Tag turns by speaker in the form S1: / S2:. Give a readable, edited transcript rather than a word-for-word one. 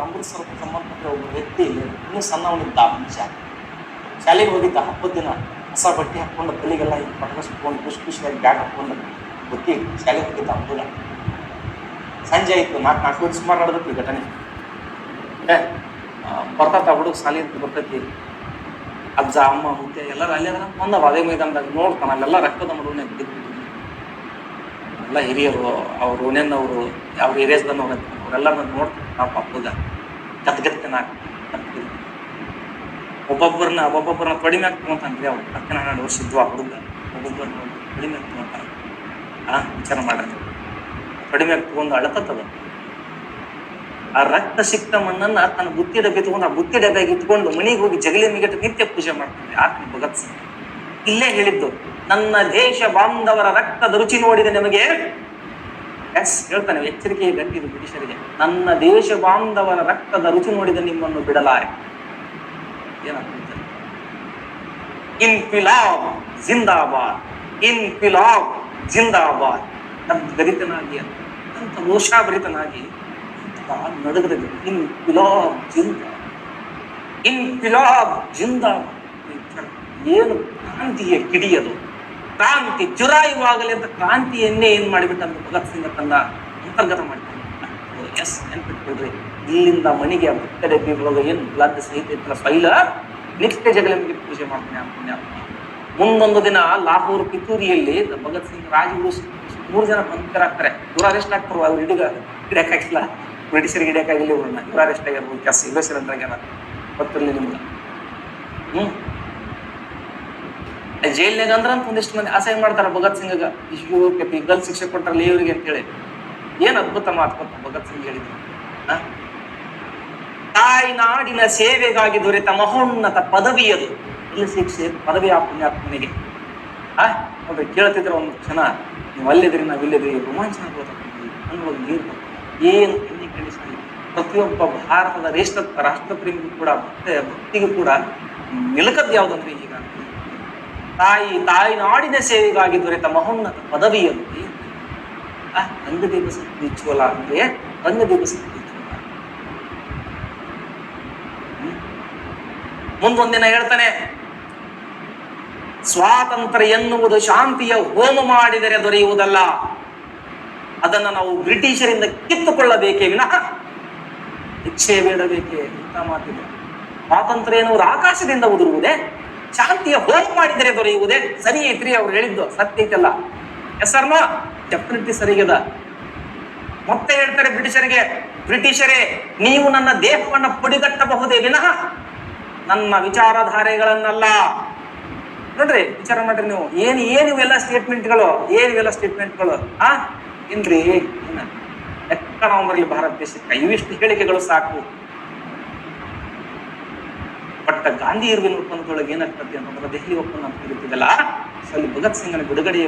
S1: ಅಮೃತಸರಕ್ಕೆ ಸಂಬಂಧಪಟ್ಟ ಒಬ್ಬ ವ್ಯಕ್ತಿ ಇನ್ನೂ ಸಣ್ಣವನಿದ್ದ ಮನುಷ್ಯ. ಶಾಲೆಗೆ ಹೋಗಿದ್ದ ಹಬ್ಬದ ದಿನ ಹೊಸ ಬಟ್ಟೆ ಹಾಕ್ಕೊಂಡು ತಲೆಗೆಲ್ಲ ಪಟಕಸ್ಕೊಂಡು ಖುಷಿ ಖುಷಿಯಾಗಿ ಬ್ಯಾಗ್ ಹಾಕ್ಕೊಂಡು ಬುತ್ತಿ ಶಾಲೆಗೆ ಹೋಗಿದ್ದ ಹುಡುಗ. ಸಂಜೆ ಆಯಿತು, ನಾಲ್ಕು ಸುಮಾರು ನಡೆದೈತಿ ಘಟನೆ. ಬರ್ತಾತ ಹುಡುಗ ಶಾಲೆ ಅಂತ ಬರ್ತೈತಿ. ಅಜ್ಜ ಅಮ್ಮ ಮುದ್ದೆ ಎಲ್ಲರೂ ಅಲ್ಲೇ ಬಂದವ ಅದೇ ಮೈದಾನದಾಗ ನೋಡ್ತಾನ. ಅಲ್ಲೆಲ್ಲ ರಕ್ತದ ಮಡುವನೆ ಬಿದ್ದು ಎಲ್ಲ ಹಿರಿಯರು, ಅವ್ರು ಓನೇನವರು, ಯಾವ ಏರಿಯಾಸ್ದವ್ರು ಅವರೆಲ್ಲ ನೋಡ್ತಾರೆ. ಪಾಪ ಹಬ್ಬಗ ಗದ್ಗತ್ತನ ಒಬ್ಬೊಬ್ಬರನ್ನ ಕಡಿಮೆ ಆಗ್ತಂತಾನ್ರಿ. ಅವ್ರು 12 ವರ್ಷ ಇದ್ವು ಆ ಹುಡುಗ. ಒಬ್ಬೊಬ್ಬರನ್ನ ಕಡಿಮೆ ಆಗ್ತಂತಾನ. ವಿಚಾರ ಮಾಡ್ರಿ, ಕಡಿಮೆ ಆಗ್ತಗೊಂಡು ಅಳಕತ್ತದ. ಆ ರಕ್ತ ಸಿಕ್ತ ಮಣ್ಣನ್ನ ತನ್ನ ಬುತ್ತಿ ಡಬ್ಬೆ ತಗೊಂಡು ಆ ಬುತ್ತಿ ಡಬ್ಬ್ಯಾಗ ಇಟ್ಕೊಂಡು ಮನೆಗೆ ಹೋಗಿ ಜಗಲಿ ಮಿಗಟ್ಟು ನಿತ್ಯ ಪೂಜೆ ಮಾಡ್ತಾನೆ. ಆತ್ಮ ಭಗತ್ ಸಿಂಗ್ ಇಲ್ಲೇ ಹೇಳಿದ್ದು, ನನ್ನ ದೇಶ ಬಾಂಧವರ ರಕ್ತದ ರುಚಿ ನೋಡಿದ ನಿಮಗೆ ಹೇಳ್ತಾನೆ, ಎಚ್ಚರಿಕೆ ಗಂಟಿದು ಬ್ರಿಟಿಷರಿಗೆ. ನನ್ನ ದೇಶ ಬಾಂಧವರ ರಕ್ತದ ರುಚಿ ನೋಡಿದ ನಿಮ್ಮನ್ನು ಬಿಡಲಾರೆ. ಏನಾಗ್ತದೆ? ಇನ್ಫಿಲಾಬ್ ಜಿಂದಾಬಾದ್, ಇನ್ಫಿಲಾಬ್ ಜಿಂದಾಬಾದ್. ಗರಿತನಾಗಿ ಅಂತ ರೋಷಾಭರಿತನಾಗಿ ನಡುಗದ ಇನ್ಫಿಲಾಬ್ ಜಿಂದಾಬಾದ್, ಇನ್ಫಿಲಾಬ್ ಜಿಂದಾಬಾದ್. ಏನು ಕ್ರಾಂತಿಯ ಕಿಡಿಯದು, ಕ್ರಾಂತಿ ಜುರಾಯುವಾಗಲಿ ಅಂತ ಕ್ರಾಂತಿಯನ್ನೇ ಏನ್ ಮಾಡಿಬಿಟ್ಟ ಅಂತ ಭಗತ್ ಸಿಂಗ್ ತನ್ನ ಅಂತರ್ಗತ ಮಾಡ್ತಾನೆ. ಎಸ್ ನೆನ್ಪಿಟ್ಕೊಳ್ರಿ, ಇಲ್ಲಿಂದ ಮನೆಗೆ ಭಕ್ತಡೆ ಬೀಳೋಗ ಏನು ಬ್ಲಡ್ ಸಹಿತ ಇತ್ತಲ್ಲ ಸೈಲ ನಿತ್ಯ ಜಗಲಿಗೆ ಪೂಜೆ ಮಾಡ್ತಾನೆ ಅನ್ಕೊಂಡೆ. ಮುಂದೊಂದು ದಿನ ಲಾಹೋರ್ ಕಿತ್ತೂರಿಯಲ್ಲಿ ಭಗತ್ ಸಿಂಗ್ ರಾಜಗುರು 3 ಜನ ಬಂಧಿತರಾಗ್ತಾರೆ. ಇವ್ರು ಅರೆಸ್ಟ್ ಆಗ್ತಾರ. ಅವ್ರು ಹಿಡಿಯಕ್ಕಾಗಿಲ್ಲ, ಬ್ರಿಟಿಷರಿಗೆ ಹಿಡಿಯಕ್ಕಾಗಿಲ್ಲ. ಇವ್ರನ್ನ ಇವ್ರು ಅರೆಸ್ಟ್ ಆಗಿರ್ಬೋದು. ಕೆಲಸ ಇಲ್ಲಸಿರಂದ್ರಾಗ ಗೊತ್ತಿರಲಿ ನಿಮ್ಗೆ. ಜೈಲ್ನಾಗ ಅಂದ್ರ ಅಂತ ಒಂದಿಷ್ಟು ಮಂದಿ ಅಸಹ್ಯ ಮಾಡ್ತಾರ ಭಗತ್ ಸಿಂಗ್. ಗಲ್ ಶಿಕ್ಷೆ ಕೊಟ್ಟಾರಲ್ಲ ಇವ್ರಿಗೆ ಅಂತೇಳಿ. ಏನ್ ಅದ್ಭುತ ಮಾತು ಭಗತ್ ಸಿಂಗ್ ಹೇಳಿದ್ರು. ತಾಯಿ ನಾಡಿನ ಸೇವೆಗಾಗಿ ದೊರೆತ ಮಹೋನ್ನತ ಪದವಿಯದು. ಇಲ್ಲಿ ಶಿಕ್ಷೆ ಪದವಿ ಆ ಪುಣ್ಯಾತ್ಮನಿಗೆ. ನೋಡ್ರಿ, ಕೇಳ್ತಿದ್ರೆ ಒಂದು ಕ್ಷಣ, ನೀವು ಅಲ್ಲಿದ್ರಿ ನಾವು ಇಲ್ಲಿದ್ರಿ, ರೋಮಾಂಚನ ಅನ್ಬೋದು ನೀರು ಏನು ಎಣ್ಣೆ ಕಣಿಸಲಿ. ಪ್ರತಿಯೊಬ್ಬ ಭಾರತದ ರಾಷ್ಟ್ರಪ್ರೇಮಿಗೂ ಕೂಡ ಭಕ್ತಿಗೂ ಕೂಡ ನಿಲುಕದ್ದು ಯಾವುದಂದ್ರೆ ಈಗ ತಾಯಿ ನಾಡಿನ ಸೇವೆಗಾಗಿ ದೊರೆತ ಮಹೋನ್ನತ ಪದವಿಯದು. ರಂಗದೀಪ ಸತ್ಯಚೋಲ ಅಂದ್ರೆ ರಂಗದೀಪ ಸತ್ಯಚೋಲ. ಮುಂದೊಂದಿನ ಹೇಳ್ತಾನೆ, ಸ್ವಾತಂತ್ರ್ಯ ಎನ್ನುವುದು ಶಾಂತಿಯ ಹೋಮ ಮಾಡಿದರೆ ದೊರೆಯುವುದಲ್ಲ, ಅದನ್ನು ನಾವು ಬ್ರಿಟಿಷರಿಂದ ಕಿತ್ತುಕೊಳ್ಳಬೇಕೇ ವಿನಃ ಇಚ್ಛೆ ಬೇಡಬೇಕೇ ಅಂತ ಮಾತಿದೆ. ಸ್ವಾತಂತ್ರ್ಯ ಎನ್ನುವುದು ಆಕಾಶದಿಂದ ಉದುರುವುದೇ, ಶಾಂತಿಯ ಹೋಮ ಮಾಡಿದರೆ ದೊರೆಯುವುದೇ. ಸರಿ ಐತ್ರಿ ಅವ್ರು ಹೇಳಿದ್ದು, ಸತ್ಯ ಐತಲ್ಲ. ಹೆಸರ್ನೋ ಡೆಫಿನೆಟ್ಲಿ ಸರಿಗದ. ಮತ್ತೆ ಹೇಳ್ತಾರೆ ಬ್ರಿಟಿಷರೇ, ನೀವು ನನ್ನ ದೇಹವನ್ನು ಪುಡಿಗಟ್ಟಬಹುದೇ ವಿನಃ ನನ್ನ ವಿಚಾರಧಾರೆಗಳನ್ನಲ್ಲ. ನೋಡ್ರಿ, ವಿಚಾರ ಮಾಡ್ರಿ ನೀವು. ಏನಿವೆಲ್ಲ ಸ್ಟೇಟ್ಮೆಂಟ್ಗಳು ಏನ್ರಿ ಎಕ್ಕ ನಾವು ಬರಲಿ ಭಾರತ ದೇಶಕ್ಕೆ ಇವಿಷ್ಟು ಹೇಳಿಕೆಗಳು ಸಾಕು. ಬಟ್ ಗಾಂಧಿ ಇರ್ವಿನ ಒಪ್ಪಂದದೊಳಗೆ ಏನಾಗ್ತದೆ ಅಂತಂದ್ರೆ ದೆಹಲಿ ಒಪ್ಪಂದ ಅಂತ ಕರೀತಿದಲ್ಲ, ಸೊ ಅಲ್ಲಿ ಭಗತ್ ಸಿಂಗನ ಬಿಡುಗಡೆಯ